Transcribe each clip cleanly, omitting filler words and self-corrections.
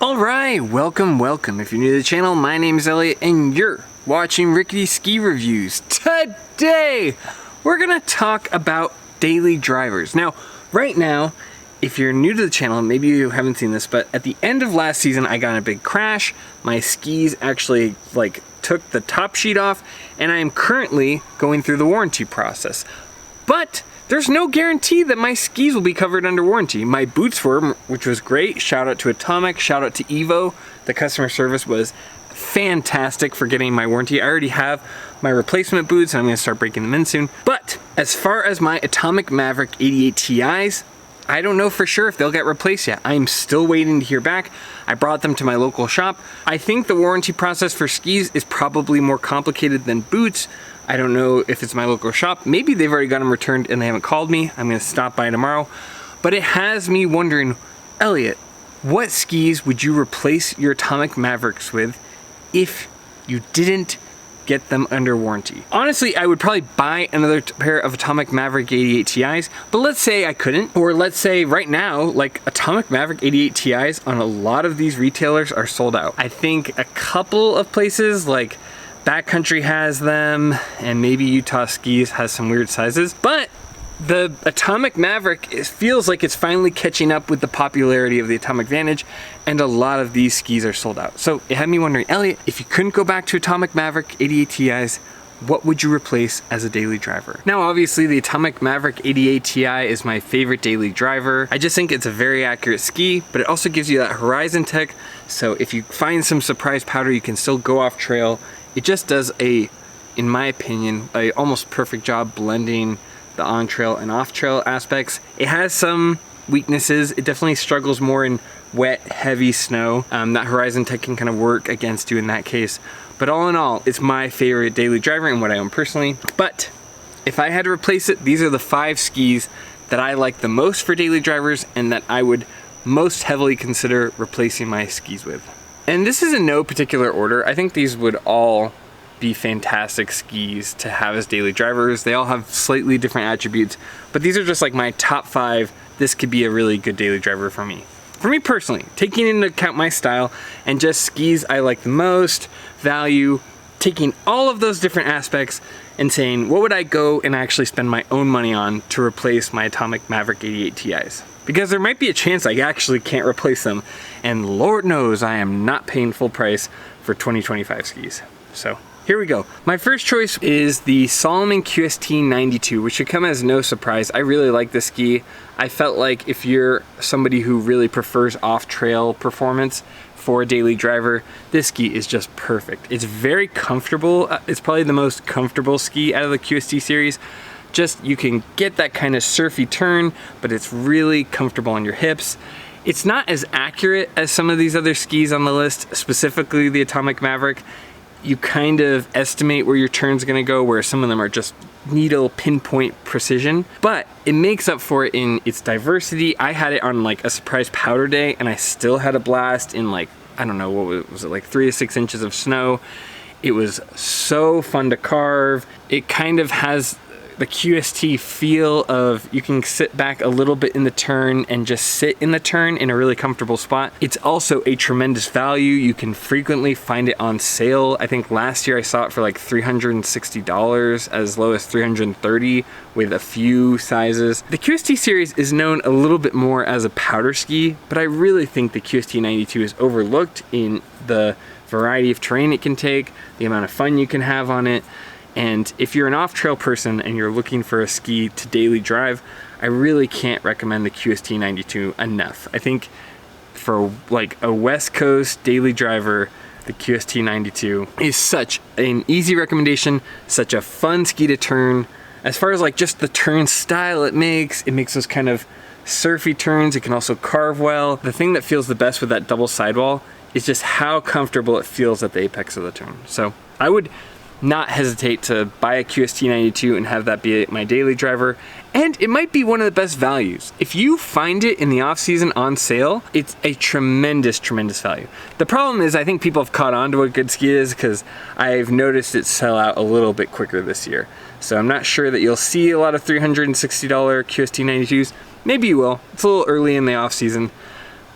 Alright, welcome. If you're new to the channel, my name is Elliott and you're watching Rickety Ski Reviews. Today, we're gonna talk about daily drivers. Now, right now, if you're new to the channel, maybe you haven't seen this, but at the end of last season, I got in a big crash. My skis actually took the top sheet off, and I am currently going through the warranty process. But there's no guarantee that my skis will be covered under warranty. My boots were, which was great. Shout out to Atomic, shout out to Evo. The customer service was fantastic for getting my warranty. I already have my replacement boots and I'm gonna start breaking them in soon. But as far as my Atomic Maverick 88 Ti's, I don't know for sure if they'll get replaced yet. I'm still waiting to hear back. I brought them to my local shop. I think the warranty process for skis is probably more complicated than boots. I don't know if it's my local shop. Maybe they've already got them returned and they haven't called me. I'm gonna stop by tomorrow. But it has me wondering, Elliott, what skis would you replace your Atomic Mavericks with if you didn't get them under warranty? Honestly, I would probably buy another pair of Atomic Maverick 88 Ti's, but let's say I couldn't, or let's say right now, like Atomic Maverick 88 Ti's on a lot of these retailers are sold out. I think a couple of places like Backcountry has them, and maybe Utah Skis has some weird sizes, but the Atomic Maverick feels like it's finally catching up with the popularity of the Atomic Vantage, and a lot of these skis are sold out. So it had me wondering, Elliott, if you couldn't go back to Atomic Maverick 88 Ti's, what would you replace as a daily driver? Now, obviously, the Atomic Maverick 88 Ti is my favorite daily driver. I just think it's a very accurate ski, but it also gives you that horizon tech, so if you find some surprise powder, you can still go off trail. It just does in my opinion, a almost perfect job blending the on-trail and off-trail aspects. It has some weaknesses. It definitely struggles more in wet, heavy snow. That horizon tech can kind of work against you in that case. But all in all, it's my favorite daily driver and what I own personally. But if I had to replace it, these are the 5 skis that I like the most for daily drivers and that I would most heavily consider replacing my skis with. And this is in no particular order. I think these would all be fantastic skis to have as daily drivers. They all have slightly different attributes, but these are just like my top 5. This could be a really good daily driver for me. For me personally, taking into account my style and just skis I like the most, value, taking all of those different aspects and saying, what would I go and actually spend my own money on to replace my Atomic Maverick 88 Ti's? Because there might be a chance I actually can't replace them, and Lord knows I am not paying full price for 2025 skis. So here we go. My first choice is the Salomon QST 92, which should come as no surprise. I really like this ski. I felt like if you're somebody who really prefers off-trail performance for a daily driver, this ski is just perfect. It's very comfortable. It's probably the most comfortable ski out of the QST series. Just, you can get that kind of surfy turn, but it's really comfortable on your hips. It's not as accurate as some of these other skis on the list, specifically the Atomic Maverick. You kind of estimate where your turn's gonna go, where some of them are just needle pinpoint precision, but it makes up for it in its diversity. I had it on like a surprise powder day and I still had a blast in like, I don't know, what was it, like 3 to 6 inches of snow. It was so fun to carve. It kind of has the QST feel of you can sit back a little bit in the turn and just sit in the turn in a really comfortable spot. It's also a tremendous value. You can frequently find it on sale. I think last year I saw it for like $360, as low as $330 with a few sizes. The QST series is known a little bit more as a powder ski, but I really think the QST 92 is overlooked in the variety of terrain it can take, the amount of fun you can have on it. And if you're an off-trail person and you're looking for a ski to daily drive, I really can't recommend the QST 92 enough. I think for like a West Coast daily driver, the QST 92 is such an easy recommendation, such a fun ski to turn. As far as like just the turn style it makes those kind of surfy turns. It can also carve well. The thing that feels the best with that double sidewall is just how comfortable it feels at the apex of the turn. So I would not hesitate to buy a QST 92 and have that be my daily driver. And it might be one of the best values. If you find it in the off season on sale, it's a tremendous, tremendous value. The problem is I think people have caught on to what good ski is because I've noticed it sell out a little bit quicker this year. So I'm not sure that you'll see a lot of $360 QST 92s. Maybe you will. It's a little early in the off season.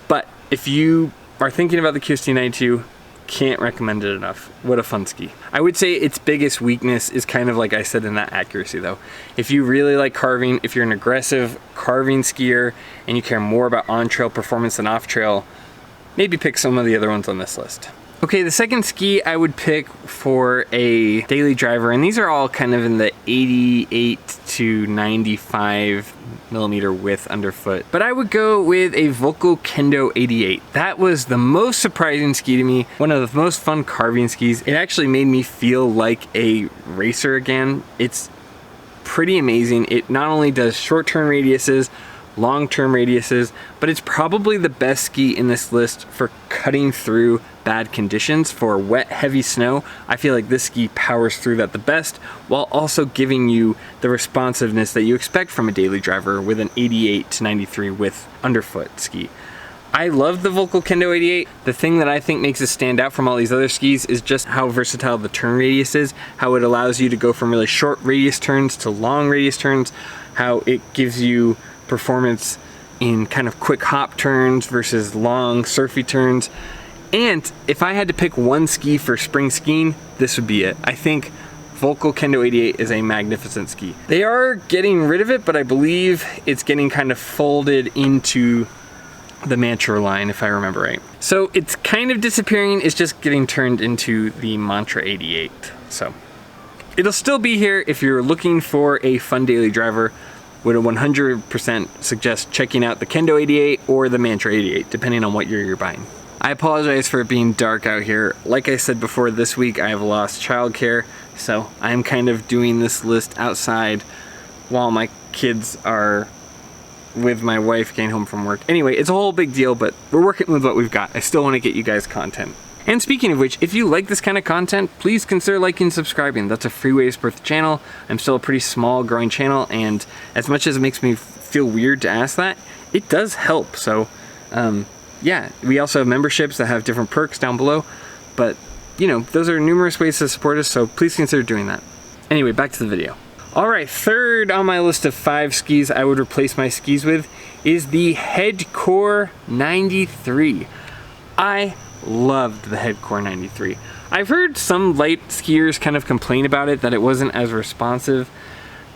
But if you are thinking about the QST 92, can't recommend it enough. What a fun ski. I would say its biggest weakness is kind of like I said in that accuracy though. If you really like carving, if you're an aggressive carving skier and you care more about on-trail performance than off-trail, maybe pick some of the other ones on this list. Okay, the second ski I would pick for a daily driver, and these are all kind of in the 88 to 95 millimeter width underfoot, but I would go with a Volkl Kendo 88. That was the most surprising ski to me, one of the most fun carving skis. It actually made me feel like a racer again. It's pretty amazing. It not only does short-term radiuses, long-term radiuses, but it's probably the best ski in this list for cutting through bad conditions. For wet, heavy snow, I feel like this ski powers through that the best, while also giving you the responsiveness that you expect from a daily driver with an 88 to 93 width underfoot ski. I love the Volkl Kendo 88. The thing that I think makes it stand out from all these other skis is just how versatile the turn radius is, how it allows you to go from really short radius turns to long radius turns, how it gives you performance in kind of quick hop turns versus long surfy turns. And if I had to pick one ski for spring skiing, this would be it. I think Volkl Kendo 88 is a magnificent ski. They are getting rid of it, but I believe it's getting kind of folded into the Mantra line, if I remember right. So it's kind of disappearing. It's just getting turned into the Mantra 88. So it'll still be here if you're looking for a fun daily driver. Would 100% suggest checking out the Kendo 88 or the Mantra 88, depending on what year you're buying. I apologize for it being dark out here. Like I said before, this week I have lost childcare, so I'm kind of doing this list outside while my kids are with my wife getting home from work. Anyway, it's a whole big deal, but we're working with what we've got. I still want to get you guys content. And speaking of which, if you like this kind of content, please consider liking and subscribing. That's a free way to support the channel. I'm still a pretty small growing channel, and as much as it makes me feel weird to ask that, it does help. So yeah, we also have memberships that have different perks down below, but you know, those are numerous ways to support us, so please consider doing that. Anyway, back to the video. All right, third on my list of 5 skis I would replace my skis with is the Headcore 93. I loved the Headcore 93. I've heard some light skiers kind of complain about it, that it wasn't as responsive.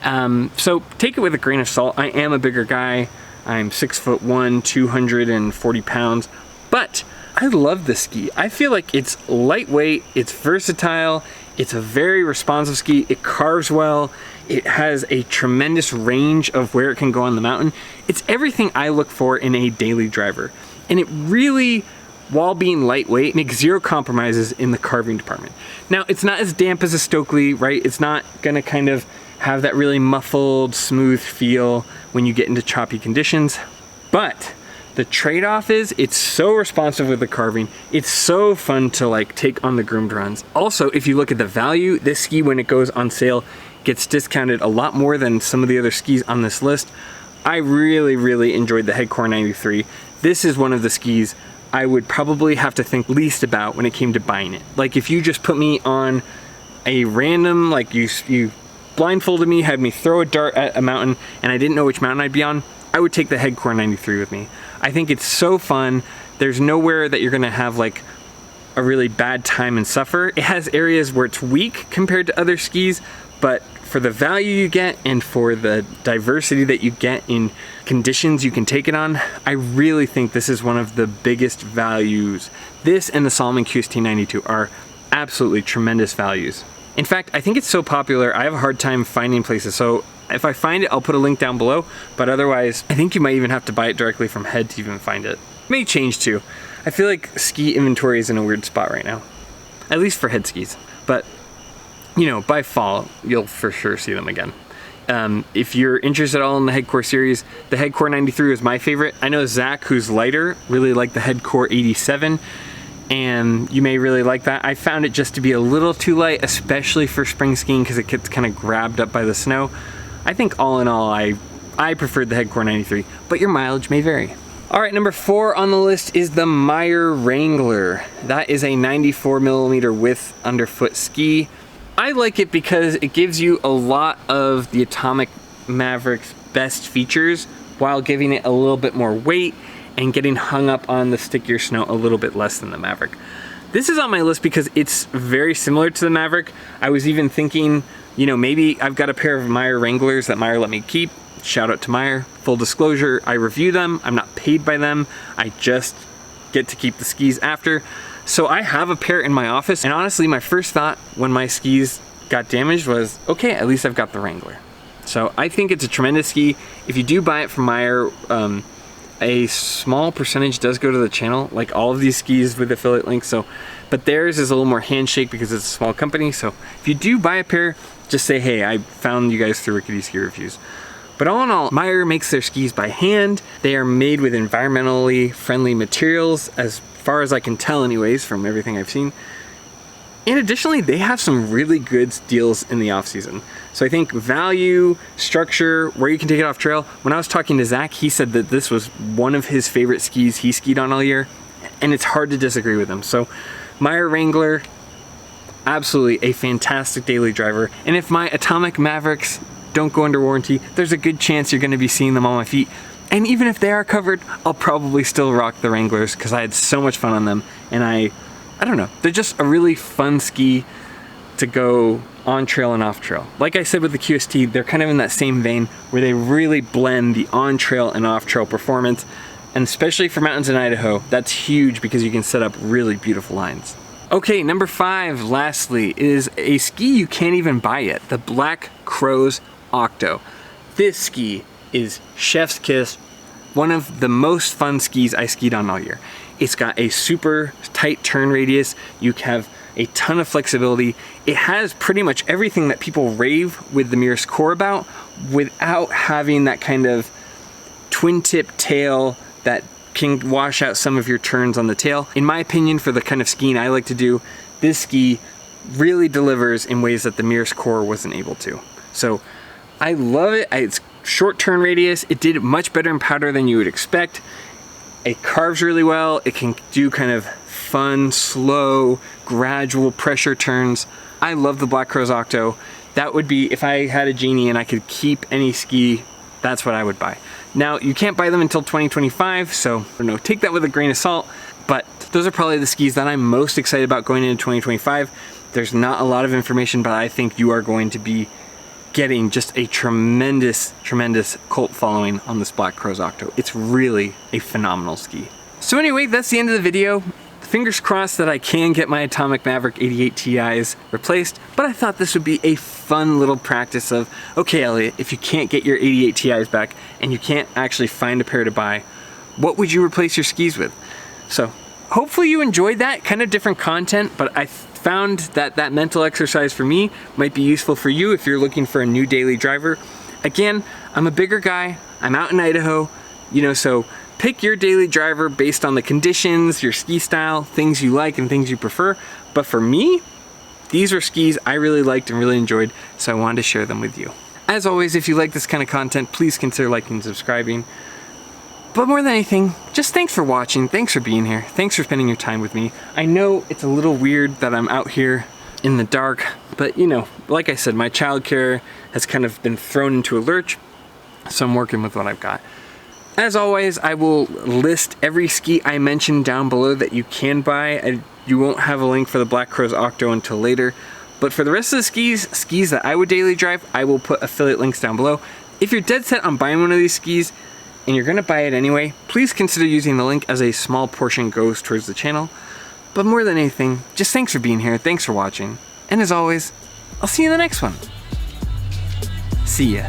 So take it with a grain of salt. I am a bigger guy. I'm 6'1", 240 pounds, but I love this ski. I feel like it's lightweight, it's versatile, it's a very responsive ski, it carves well, it has a tremendous range of where it can go on the mountain. It's everything I look for in a daily driver. And it really, while being lightweight, makes zero compromises in the carving department. Now, it's not as damp as a Stokely, right? It's not gonna kind of have that really muffled, smooth feel when you get into choppy conditions, but the trade-off is it's so responsive with the carving. It's so fun to like take on the groomed runs. Also, if you look at the value, this ski when it goes on sale gets discounted a lot more than some of the other skis on this list. I really enjoyed the Headcore 93. This is one of the skis I would probably have to think least about when it came to buying it. Like if you just put me on a random, like you blindfolded me, had me throw a dart at a mountain, and I didn't know which mountain I'd be on, I would take the Headcore 93 with me. I think it's so fun. There's nowhere that you're gonna have like a really bad time and suffer. It has areas where it's weak compared to other skis, but for the value you get and for the diversity that you get in conditions you can take it on, I really think this is one of the biggest values. This and the Salomon QST 92 are absolutely tremendous values. In fact, I think it's so popular, I have a hard time finding places. So if I find it, I'll put a link down below, but otherwise, I think you might even have to buy it directly from Head to even find it. It may change too. I feel like ski inventory is in a weird spot right now, at least for Head skis. But, you know, by fall, you'll for sure see them again. If you're interested at all in the Headcore series, the Headcore 93 is my favorite. I know Zach, who's lighter, really liked the Headcore 87. And you may really like that. I found it just to be a little too light, especially for spring skiing because it gets kind of grabbed up by the snow. I think all in all, I preferred the Headcore 93, but your mileage may vary. All right, number 4 on the list is the Meier Wrangler. That is a 94 millimeter width underfoot ski. I like it because it gives you a lot of the Atomic Maverick's best features while giving it a little bit more weight and getting hung up on the stickier snow a little bit less than the Maverick. This is on my list because it's very similar to the Maverick. I was even thinking, you know, maybe I've got a pair of Meier Wranglers that Meier let me keep. Shout out to Meier. Full disclosure, I review them. I'm not paid by them. I just get to keep the skis after. So I have a pair in my office, and honestly, my first thought when my skis got damaged was, okay, at least I've got the Wrangler. So I think it's a tremendous ski. If you do buy it from Meier, a small percentage does go to the channel, like all of these skis with affiliate links. So, but theirs is a little more handshake because it's a small company. So if you do buy a pair, just say, hey, I found you guys through Rickety Ski Reviews. But all in all, Meier makes their skis by hand. They are made with environmentally friendly materials, as far as I can tell anyways, from everything I've seen. And additionally, they have some really good deals in the off season. So I think value, structure, where you can take it off trail. When I was talking to Zach, he said that this was one of his favorite skis he skied on all year, and it's hard to disagree with him. So Meier Wrangler, absolutely a fantastic daily driver. And if my Atomic Mavericks don't go under warranty, there's a good chance you're gonna be seeing them on my feet. And even if they are covered, I'll probably still rock the Wranglers because I had so much fun on them. And I don't know, they're just a really fun ski to go on trail and off trail. Like I said with the QST, they're kind of in that same vein where they really blend the on trail and off trail performance. And especially for mountains in Idaho, that's huge because you can set up really beautiful lines. Okay, number 5, lastly, is a ski you can't even buy yet, the Black Crow's Octo. This ski is chef's kiss, one of the most fun skis I skied on all year. It's got a super tight turn radius. You have a ton of flexibility. It has pretty much everything that people rave with the Meier core about without having that kind of twin tip tail that can wash out some of your turns on the tail. In my opinion, for the kind of skiing I like to do, this ski really delivers in ways that the Meier core wasn't able to. So I love it. It's short turn radius. It did much better in powder than you would expect. It carves really well. It can do kind of fun, slow, gradual pressure turns. I love the Black Crow's Octo. That would be, if I had a genie and I could keep any ski, that's what I would buy. Now, you can't buy them until 2025, so I don't know, take that with a grain of salt, but those are probably the skis that I'm most excited about going into 2025. There's not a lot of information, but I think you are going to be getting just a tremendous, tremendous cult following on this Black Crow's Octo. It's really a phenomenal ski. So anyway, that's the end of the video. Fingers crossed that I can get my Atomic Maverick 88 Ti's replaced, but I thought this would be a fun little practice of, okay, Elliott, if you can't get your 88 Ti's back and you can't actually find a pair to buy, what would you replace your skis with? So hopefully you enjoyed that, kind of different content, but I found that that mental exercise for me might be useful for you if you're looking for a new daily driver. Again, I'm a bigger guy, I'm out in Idaho, you know, so pick your daily driver based on the conditions, your ski style, things you like and things you prefer. But for me, these are skis I really liked and really enjoyed, so I wanted to share them with you. As always, if you like this kind of content, please consider liking and subscribing. But more than anything, just thanks for watching, thanks for being here, thanks for spending your time with me. I know it's a little weird that I'm out here in the dark, but you know, like I said, my childcare has kind of been thrown into a lurch, so I'm working with what I've got. As always, I will list every ski I mentioned down below that you can buy. You won't have a link for the Black Crow's Octo until later, but for the rest of the skis that I would daily drive, I will put affiliate links down below. If you're dead set on buying one of these skis, and you're gonna buy it anyway, please consider using the link as a small portion goes towards the channel. But more than anything, just thanks for being here, thanks for watching, and as always, I'll see you in the next one. See ya.